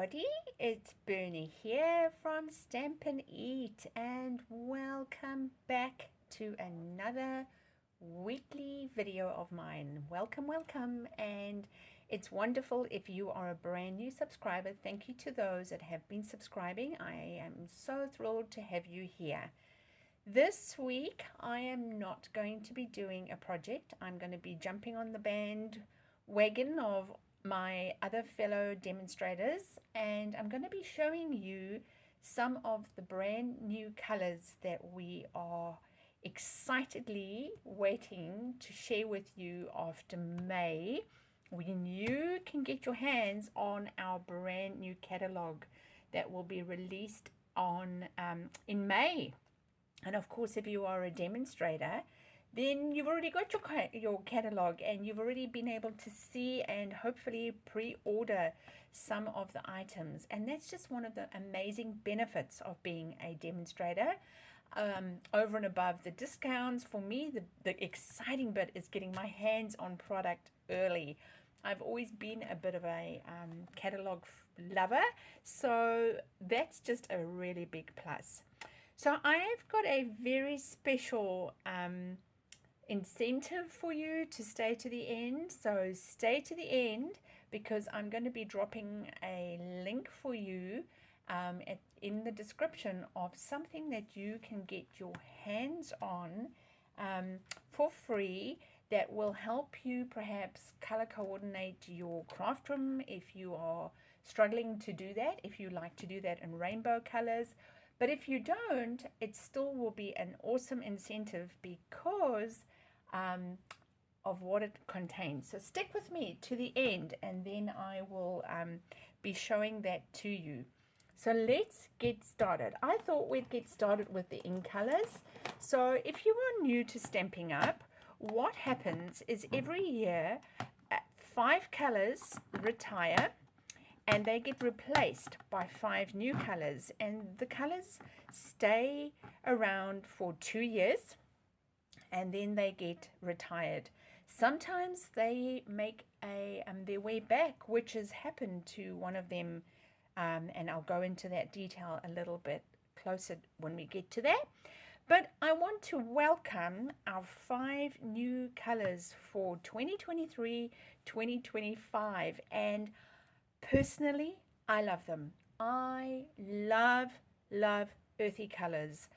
everybody, it's Bernie here from Stampin'Up and welcome back to another weekly video of mine. Welcome, and it's wonderful if you are a brand new subscriber. Thank you to those that have been subscribing. I am so thrilled to have you here. This week I am not going to be doing a project. I'm going to be jumping on the bandwagon of my other fellow demonstrators, and I'm going to be showing you some of the brand new colors that we are excitedly waiting to share with you after May, when you can get your hands on our brand new catalog that will be released on in May. And of course, if you are a demonstrator, then you've already got your catalog and you've already been able to see and hopefully pre-order some of the items. And that's just one of the amazing benefits of being a demonstrator. Over and above the discounts, for me, the exciting bit is getting my hands on product early. I've always been a bit of a catalog lover, so that's just a really big plus. So I've got a very special incentive for you to stay to the end. So stay to the end, because I'm going to be dropping a link for you in the description of something that you can get your hands on for free, that will help you perhaps color coordinate your craft room if you are struggling to do that, if you like to do that in rainbow colors. But if you don't, it still will be an awesome incentive because of what it contains. So stick with me to the end, and then I will be showing that to you. So let's get started. I thought we'd get started with the ink colors. So if you are new to Stampin' Up, what happens is every year 5 colors retire and they get replaced by 5 new colors, and the colors stay around for 2 years and then they get retired. Sometimes they make their way back, which has happened to one of them, and I'll go into that detail a little bit closer when we get to that. But I want to welcome our 5 new colors for 2023-2025, and personally, I love them. I love earthy colors.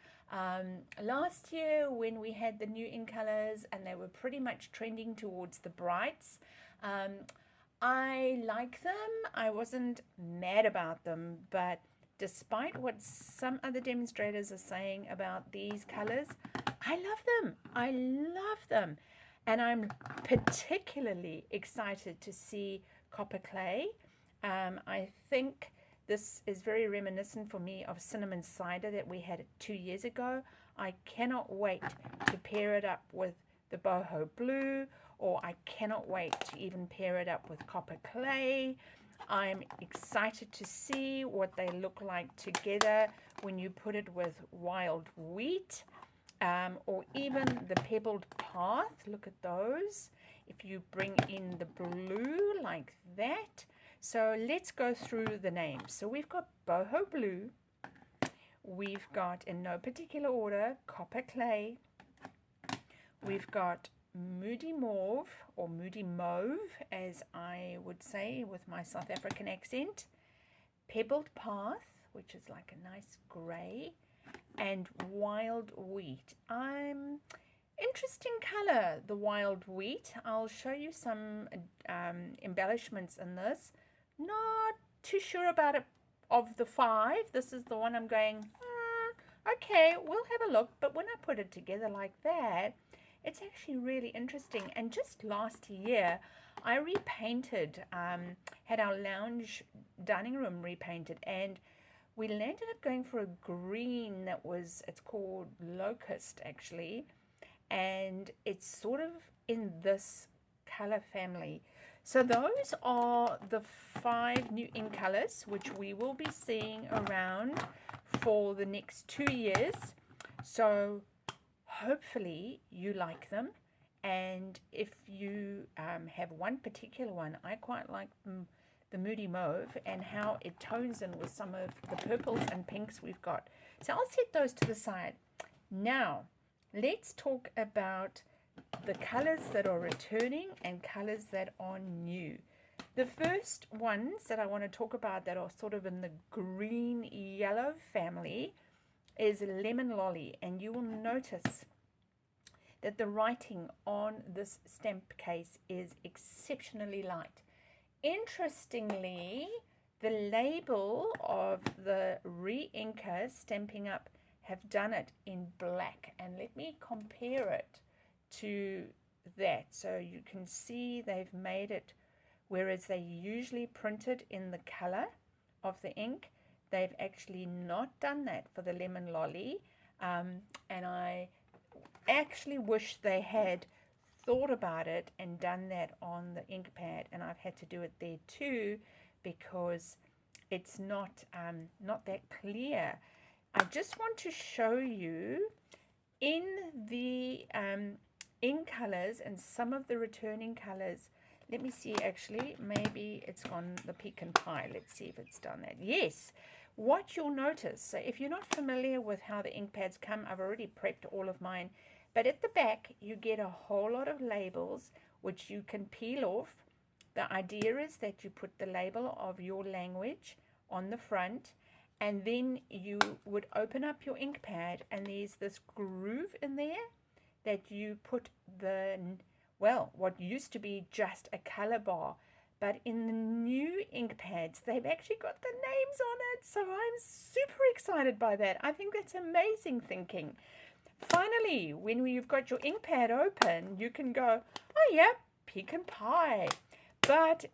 Last year when we had the new ink colors and they were pretty much trending towards the brights, I like them. I wasn't mad about them, but despite what some other demonstrators are saying about these colors, I love them. I love them. And I'm particularly excited to see copper clay. I think this is very reminiscent for me of cinnamon cider that we had 2 years ago. I cannot wait to pair it up with the boho blue, or I cannot wait to even pair it up with copper clay. I'm excited to see what they look like together when you put it with wild wheat, or even the pebbled path. Look at those. If you bring in the blue like that. So let's go through the names. So we've got boho blue, we've got, in no particular order, copper clay, we've got moody mauve, or moody mauve as I would say with my South African accent, pebbled path, which is like a nice grey, and wild wheat. Interesting color, the wild wheat. I'll show you some embellishments in this. Not too sure about it. Of the 5, this is the one I'm going, okay, we'll have a look. But when I put it together like that, it's actually really interesting. And just last year, I repainted, had our lounge dining room repainted, and we landed up going for a green that was, it's called locust actually, and it's sort of in this color family. So those are the 5 new ink colors which we will be seeing around for the next 2 years. So hopefully you like them, and if you have one particular one, I quite like them the Moody Mauve, and how it tones in with some of the purples and pinks we've got. So I'll set those to the side. Now, let's talk about the colors that are returning and colors that are new. The first ones that I want to talk about that are sort of in the green yellow family is Lemon Lolly, and you will notice that the writing on this stamp case is exceptionally light. Interestingly, the label of the re-inker Stampin' Up have done it in black, and let me compare it to that so you can see they've made it, whereas they usually print it in the color of the ink, they've actually not done that for the Lemon Lolly, and I actually wish they had thought about it and done that on the ink pad, and I've had to do it there too because it's not that clear. I just want to show you in the in colors and some of the returning colors. Let me see, actually, maybe it's on the pecan pie. Let's see if it's done that. Yes, what you'll notice, so if you're not familiar with how the ink pads come, I've already prepped all of mine, but at the back you get a whole lot of labels which you can peel off. The idea is that you put the label of your language on the front, and then you would open up your ink pad, and there's this groove in there that you put the, well, what used to be just a color bar, but in the new ink pads they've actually got the names on it, so I'm super excited by that. I think that's amazing thinking. Finally, when you've got your ink pad open, you can go, oh yeah, pecan pie. But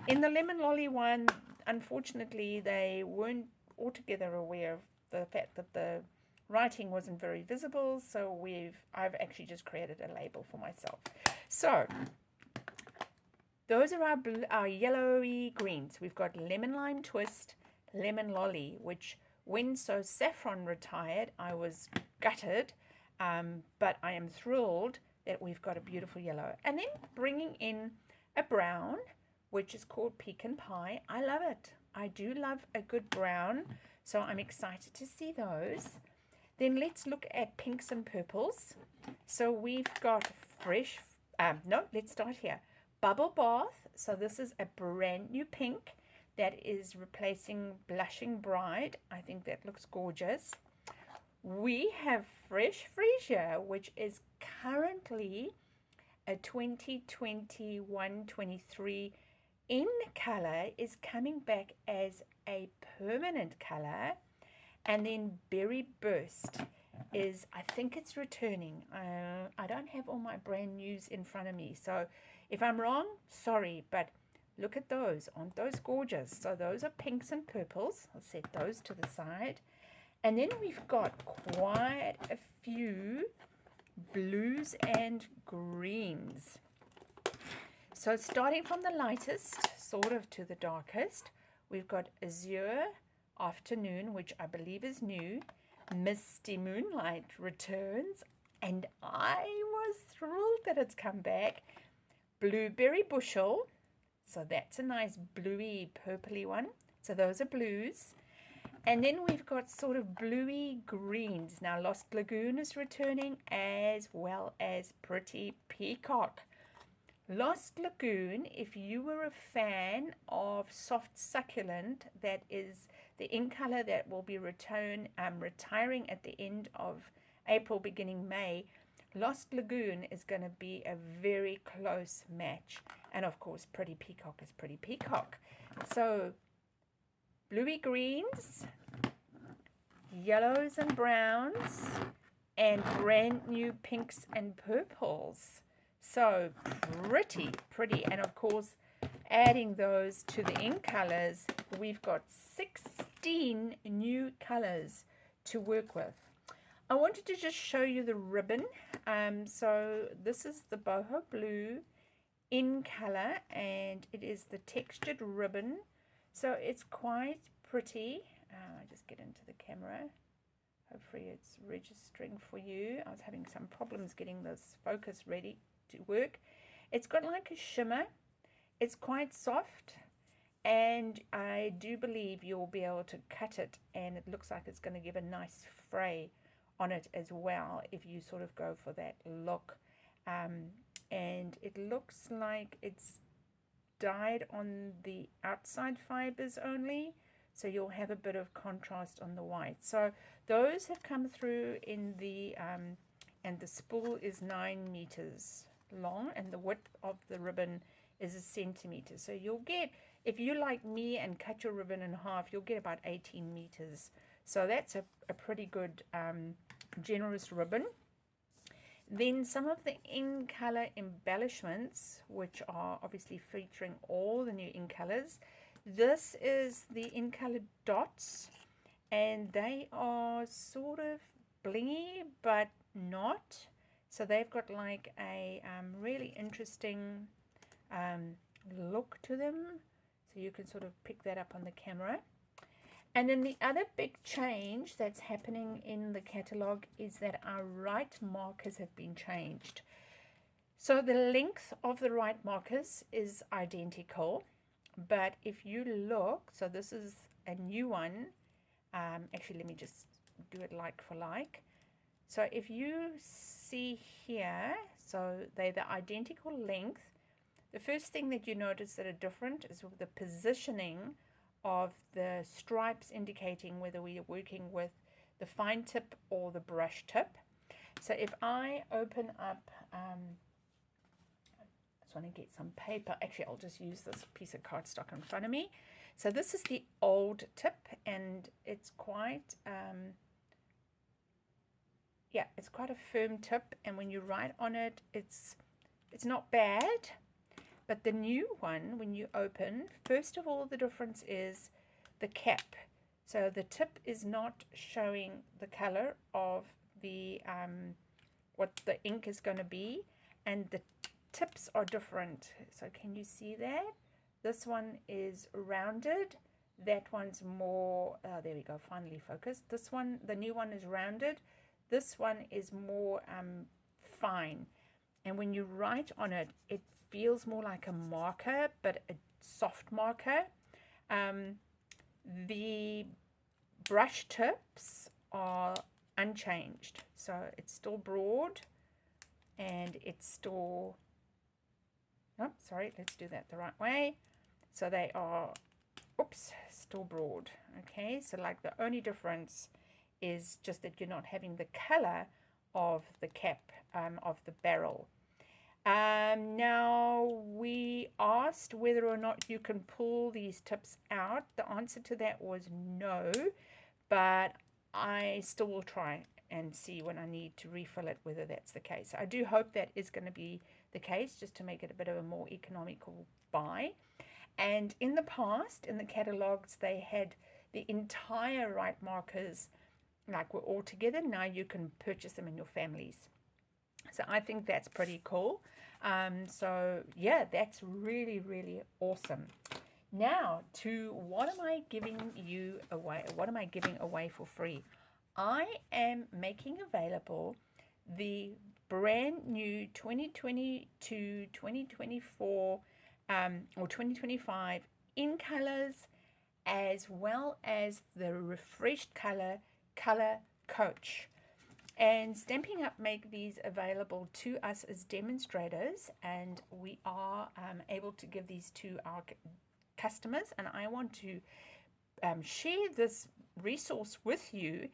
in the Lemon Lolly one, unfortunately, they weren't altogether aware of the fact that the writing wasn't very visible, so I've actually just created a label for myself. So those are our yellowy greens. We've got Lemon Lime Twist, Lemon Lolly, which when So Saffron retired, I was gutted, but I am thrilled that we've got a beautiful yellow. And then bringing in a brown, which is called Pecan Pie. I love it. I do love a good brown, so I'm excited to see those. Then let's look at pinks and purples. So we've got fresh, let's start here. Bubble Bath. So this is a brand new pink that is replacing Blushing Bride. I think that looks gorgeous. We have Fresh Freesia, which is currently a 2021-23 in color, is coming back as a permanent color. And then Berry Burst is, I think it's returning. I don't have all my brand news in front of me, so if I'm wrong, sorry, but look at those. Aren't those gorgeous? So those are pinks and purples. I'll set those to the side. And then we've got quite a few blues and greens. So starting from the lightest sort of to the darkest, we've got Azure Afternoon, which I believe is new. Misty Moonlight returns, and I was thrilled that it's come back. Blueberry Bushel, so that's a nice bluey purpley one. So those are blues. And then we've got sort of bluey greens. Now Lost Lagoon is returning, as well as Pretty Peacock. Lost Lagoon, if you were a fan of Soft Succulent, that is the ink color that will be retiring at the end of April, beginning May. Lost Lagoon is going to be a very close match. And of course, Pretty Peacock is Pretty Peacock. So bluey greens, yellows and browns, and brand new pinks and purples. So pretty. And of course, adding those to the ink colors, we've got 16 new colors to work with. I wanted to just show you the ribbon. So this is the boho blue in color, and it is the textured ribbon. So it's quite pretty. I just get into the camera. Hopefully it's registering for you. I was having some problems getting this focus ready to work. It's got like a shimmer. It's quite soft, And I do believe you'll be able to cut it, and it looks like it's going to give a nice fray on it as well if you sort of go for that look. And it looks like it's dyed on the outside fibers only, so you'll have a bit of contrast on the white. So those have come through in the and the spool is 9 meters long, and the width of the ribbon is a centimeter. So you'll get, if you like me and cut your ribbon in half, you'll get about 18 meters. So that's a pretty good generous ribbon. Then some of the in color embellishments, which are obviously featuring all the new in colors. This is the in color dots, and they are sort of blingy but not. So they've got like a really interesting look to them. So you can sort of pick that up on the camera. And then the other big change that's happening in the catalog is that our right markers have been changed. So the length of the right markers is identical, but if you look, so this is a new one. Actually, let me just do it like for like. So if you see here, so they're the identical length. The first thing that you notice that are different is with the positioning of the stripes, indicating whether we are working with the fine tip or the brush tip. So if I open up, I just want to get some paper. Actually, I'll just use this piece of cardstock in front of me. So this is the old tip, and it's quite, it's quite a firm tip. And when you write on it, it's not bad. But the new one, when you open, first of all, the difference is the cap. So the tip is not showing the color of the what the ink is going to be, and the tips are different. So can you see that? This one is rounded. That one's more, there we go, finally focused. This one, the new one is rounded. This one is more fine. And when you write on it, it feels more like a marker, but a soft marker. The brush tips are unchanged, so it's still broad, and it's still, oh, sorry, let's do that the right way. So they are, still broad. Okay, so like the only difference is just that you're not having the color of the cap of the barrel. Now, we asked whether or not you can pull these tips out. The answer to that was no, but I still will try and see when I need to refill it whether that's the case. I do hope that is going to be the case, just to make it a bit of a more economical buy. And in the past, in the catalogs, they had the entire right markers, like were all together. Now you can purchase them in your families. So I think that's pretty cool. So yeah, that's really, really awesome. Now to what am I giving you away? What am I giving away for free? I am making available the brand new 2022-2024 or 2025 in colors, as well as the refreshed color coach. And Stampin' Up make these available to us as demonstrators, and we are able to give these to our customers. And I want to share this resource with you.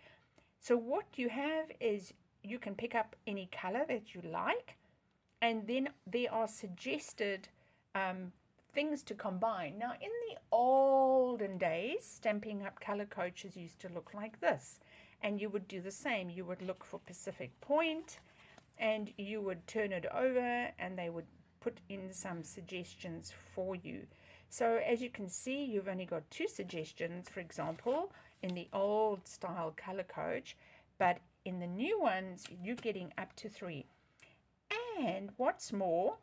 So what you have is you can pick up any color that you like, and then there are suggested things to combine. Now, in the olden days, Stampin' Up color coaches used to look like this. And you would do the same. You would look for Pacific Point, and you would turn it over, and they would put in some suggestions for you. So as you can see, you've only got 2 suggestions, for example, in the old style color coach, but in the new ones, you're getting up to 3. And what's more,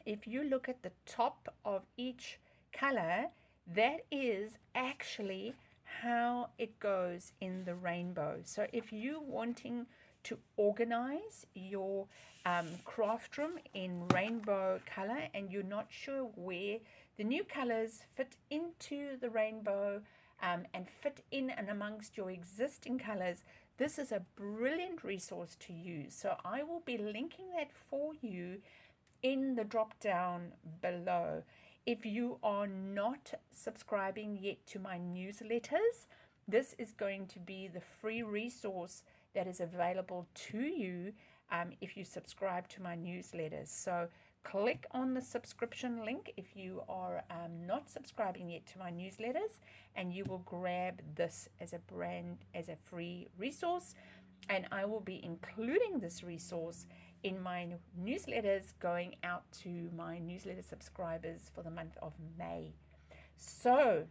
if you look at the top of each color, that is actually how it goes in the rainbow. So if you're wanting to organize your craft room in rainbow color and you're not sure where the new colors fit into the rainbow and fit in and amongst your existing colors, this is a brilliant resource to use. So I will be linking that for you in the drop down below. If you are not subscribing yet to my newsletters, this is going to be the free resource that is available to you if you subscribe to my newsletters. So click on the subscription link if you are not subscribing yet to my newsletters, and you will grab this as a free resource. And I will be including this resource in my newsletters going out to my newsletter subscribers for the month of May. So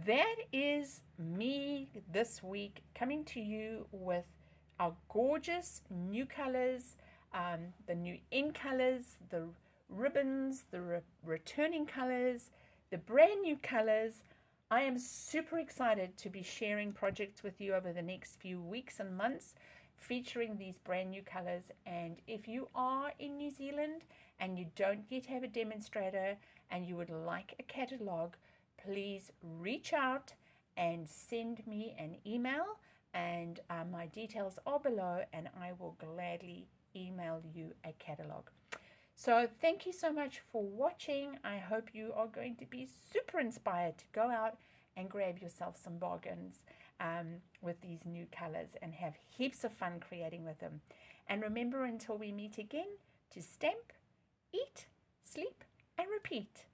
that is me this week, coming to you with our gorgeous new colors, the new in colors, the ribbons, the returning colors, the brand new colors. I am super excited to be sharing projects with you over the next few weeks and months featuring these brand new colors. And if you are in New Zealand and you don't yet have a demonstrator and you would like a catalog, please reach out and send me an email, and my details are below, and I will gladly email you a catalog. So thank you so much for watching. I hope you are going to be super inspired to go out and grab yourself some bargains with these new colors and have heaps of fun creating with them. And remember, until we meet again, to stamp, eat, sleep, and repeat.